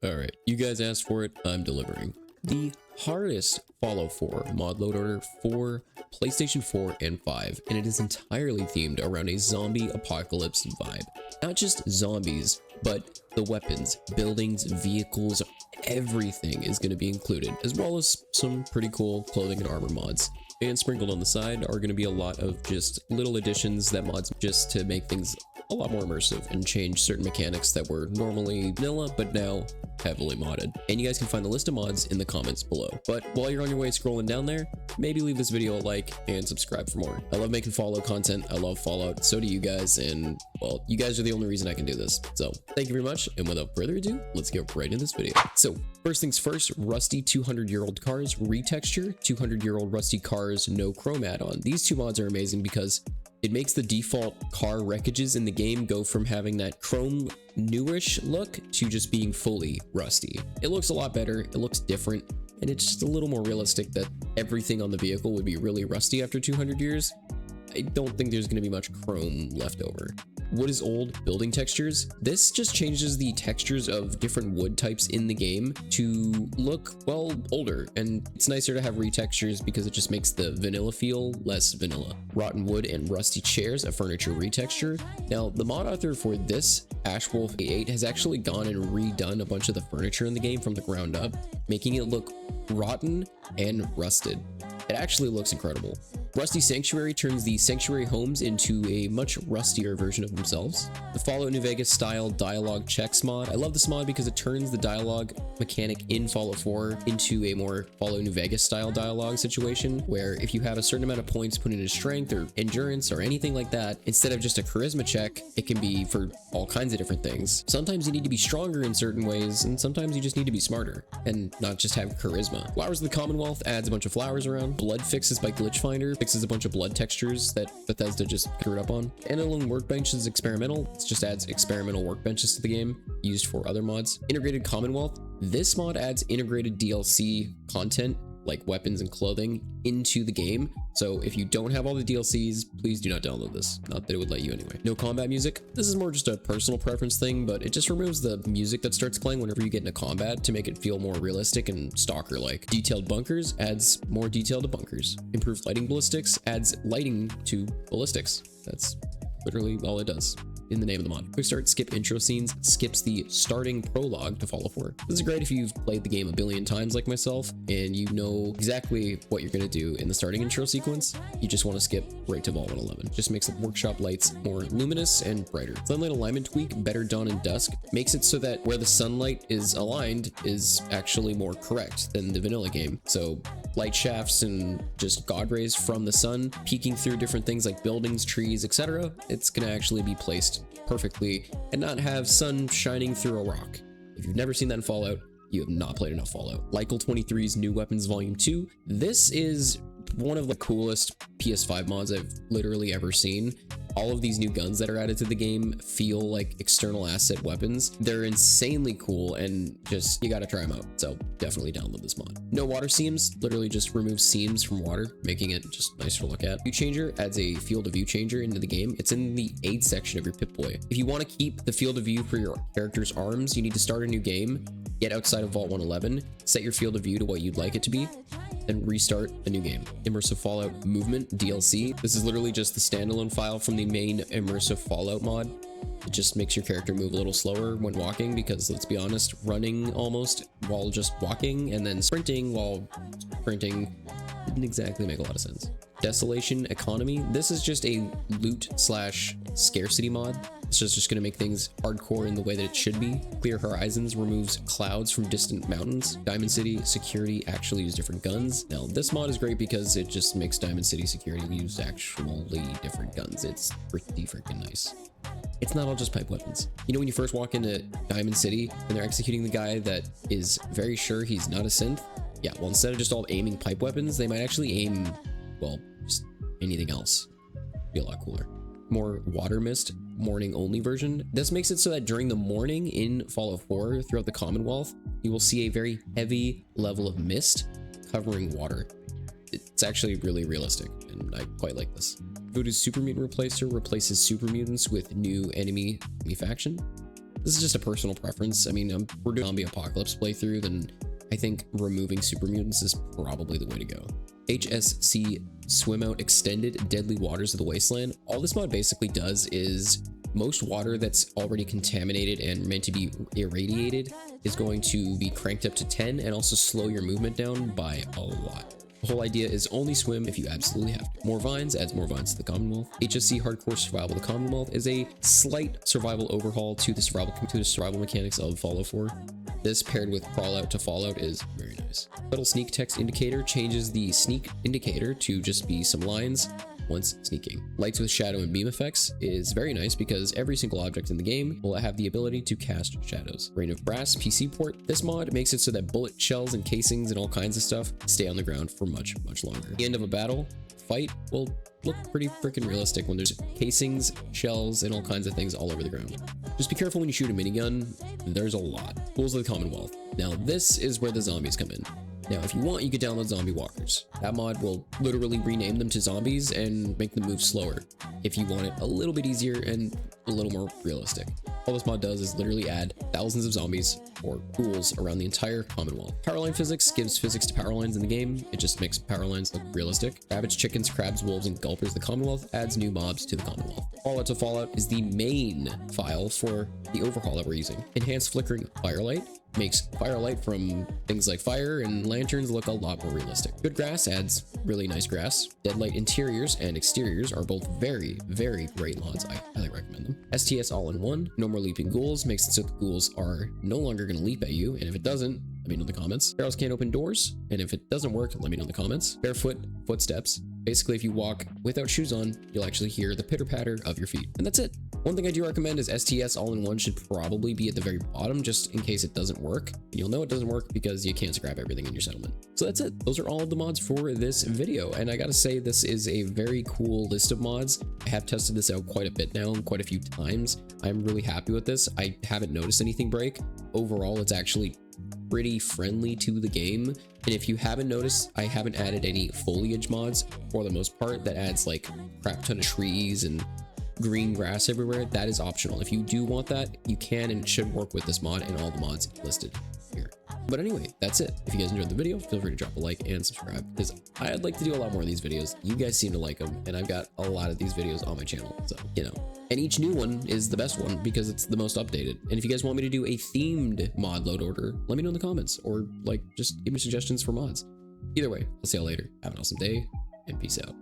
Alright, you guys asked for it, I'm delivering. The hardest Fallout 4 mod load order for PlayStation 4 and 5, and it is entirely themed around a zombie apocalypse vibe. Not just zombies, but the weapons, buildings, vehicles, everything is going to be included, as well as some pretty cool clothing and armor mods. And sprinkled on the side are going to be a lot of just little additions that mods just to make things a lot more immersive and change certain mechanics that were normally vanilla but now heavily modded. And you guys can find the list of mods in the comments below. But while you're on your way scrolling down there, maybe leave this video a like and subscribe for more. I love making Fallout content. I love Fallout. So do you guys. And well, you guys are the only reason I can do this. So thank you very much. And without further ado, let's get right into this video. So first things first, rusty 200-year-old cars retexture, 200-year-old rusty cars no chrome add-on. These two mods are amazing because it makes the default car wreckages in the game go from having that chrome newish look to just being fully rusty. It looks a lot better, it looks different, and it's just a little more realistic that everything on the vehicle would be really rusty after 200 years. I don't think there's going to be much chrome left over. What is old? Building textures. This just changes the textures of different wood types in the game to look, well, older, and it's nicer to have retextures because it just makes the vanilla feel less vanilla. Rotten wood and rusty chairs, a furniture retexture. Now, the mod author for this, Ashwolf 8, has actually gone and redone a bunch of the furniture in the game from the ground up, making it look rotten and rusted. It actually looks incredible. Rusty Sanctuary turns the Sanctuary homes into a much rustier version of themselves. The Fallout New Vegas style dialogue checks mod. I love this mod because it turns the dialogue mechanic in Fallout 4 into a more Fallout New Vegas style dialogue situation, where if you have a certain amount of points put into strength or endurance or anything like that, instead of just a charisma check, it can be for all kinds of different things. Sometimes you need to be stronger in certain ways, and sometimes you just need to be smarter and not just have charisma. Flowers of the Commonwealth adds a bunch of flowers around. Blood fixes by Glitch Finder fixes a bunch of blood textures that Bethesda just screwed up on. Analog Workbench is experimental. It just adds experimental workbenches to the game, used for other mods. Integrated Commonwealth. This mod adds integrated DLC content, like weapons and clothing, into the game. So if you don't have all the DLCs, please do not download this. Not that it would let you anyway. No combat music. This is more just a personal preference thing, but it just removes the music that starts playing whenever you get into combat to make it feel more realistic and stalker-like. Detailed bunkers adds more detail to bunkers. Improved lighting ballistics adds lighting to ballistics. That's literally all it does in the name of the mod. Quick start skip intro scenes skips the starting prologue to Fallout 4. This is great if you've played the game a billion times like myself and you know exactly what you're going to do in the starting intro sequence. You just want to skip right to Vault 111. Just makes the workshop lights more luminous and brighter. Sunlight alignment tweak, better dawn and dusk, makes it so that where the sunlight is aligned is actually more correct than the vanilla game. So light shafts and just god rays from the sun peeking through different things like buildings, trees, etc. It's going to actually be placed perfectly and not have sun shining through a rock. If you've never seen that in Fallout, you have not played enough Fallout. Lykel 23's New Weapons Volume 2. This is one of the coolest PS5 mods I've literally ever seen. All of these new guns that are added to the game feel like external asset weapons. They're insanely cool and just, you gotta try them out. So definitely download this mod. No water seams, literally just removes seams from water, making it just nicer to look at. View changer adds a field of view changer into the game. It's in the aid section of your Pip-Boy. If you want to keep the field of view for your character's arms, you need to start a new game, get outside of Vault 111, set your field of view to what you'd like it to be, and restart a new game. Immersive Fallout Movement DLC. This is literally just the standalone file from the main Immersive Fallout mod. It just makes your character move a little slower when walking because, let's be honest, running almost while just walking and then sprinting while sprinting didn't exactly make a lot of sense. Desolation Economy. This is just a loot slash scarcity mod. It's just going to make things hardcore in the way that it should be. Clear Horizons removes clouds from distant mountains. Diamond City Security actually use different guns. Now, this mod is great because it just makes Diamond City Security use actually different guns. It's pretty freaking nice. It's not all just pipe weapons. You know when you first walk into Diamond City and they're executing the guy that is very sure he's not a synth? Yeah, well, instead of just all aiming pipe weapons, they might actually aim, well, just anything else. Be a lot cooler. More water mist, morning only version. This makes it so that during the morning in Fallout 4 throughout the Commonwealth, you will see a very heavy level of mist covering water. It's actually really realistic and I quite like this. Voodoo's Super Mutant Replacer replaces super mutants with new enemy faction. This is just a personal preference. I mean, we're doing zombie apocalypse playthrough, then I think removing super mutants is probably the way to go. HSC Swim Out Extended Deadly Waters of the Wasteland. All this mod basically does is most water that's already contaminated and meant to be irradiated is going to be cranked up to 10 and also slow your movement down by a lot. The whole idea is only swim if you absolutely have to. More vines adds more vines to the Commonwealth. HSC Hardcore Survival of the Commonwealth is a slight survival overhaul to the survival mechanics of Fallout 4. This paired with Crawl Out to Fallout is very nice. Subtle Sneak Text Indicator changes the sneak indicator to just be some lines once sneaking. Lights with shadow and beam effects is very nice because every single object in the game will have the ability to cast shadows. Rain of Brass PC port. This mod makes it so that bullet shells and casings and all kinds of stuff stay on the ground for much longer. The end of a battle fight will look pretty freaking realistic when there's casings, shells, and all kinds of things all over the ground. Just be careful when you shoot a minigun. There's a lot. Tools of the Commonwealth. Now this is where the zombies come in. Now, if you want, you could download Zombie Walkers. That mod will literally rename them to zombies and make them move slower if you want it a little bit easier and a little more realistic. All this mod does is literally add thousands of zombies or ghouls around the entire Commonwealth. Powerline physics gives physics to power lines in the game. It just makes power lines look realistic. Rabbits, chickens, crabs, wolves, and gulpers. The Commonwealth adds new mobs to the Commonwealth. Fallout to Fallout is the main file for the overhaul that we're using. Enhanced flickering firelight makes firelight from things like fire and lanterns look a lot more realistic. Good grass adds really nice grass. Deadlight interiors and exteriors are both very great mods. I highly recommend them. STS all-in-one. No more leaping ghouls makes it so the ghouls are no longer going to leap at you, and if it doesn't, let me know in the comments. Barrels can't open doors, and if it doesn't work, let me know in the comments. Barefoot footsteps. Basically, if you walk without shoes on, you'll actually hear the pitter-patter of your feet. And that's it. One thing I do recommend is STS all-in-one should probably be at the very bottom, just in case it doesn't work. And you'll know it doesn't work because you can't scrap everything in your settlement. So that's it. Those are all of the mods for this video. And I gotta say, this is a very cool list of mods. I have tested this out quite a bit now, quite a few times. I'm really happy with this. I haven't noticed anything break. Overall, it's actually pretty friendly to the game. And if you haven't noticed, I haven't added any foliage mods for the most part that adds like crap ton of trees and green grass everywhere. That is optional. If you do want that, you can and should work with this mod and all the mods listed here. But anyway, that's it. If you guys enjoyed the video, feel free to drop a like and subscribe because I'd like to do a lot more of these videos. You guys seem to like them, and I've got a lot of these videos on my channel, so you know. And each new one is the best one because it's the most updated. And if you guys want me to do a themed mod load order, let me know in the comments or like just give me suggestions for mods. Either way, I'll see y'all later. Have an awesome day and peace out.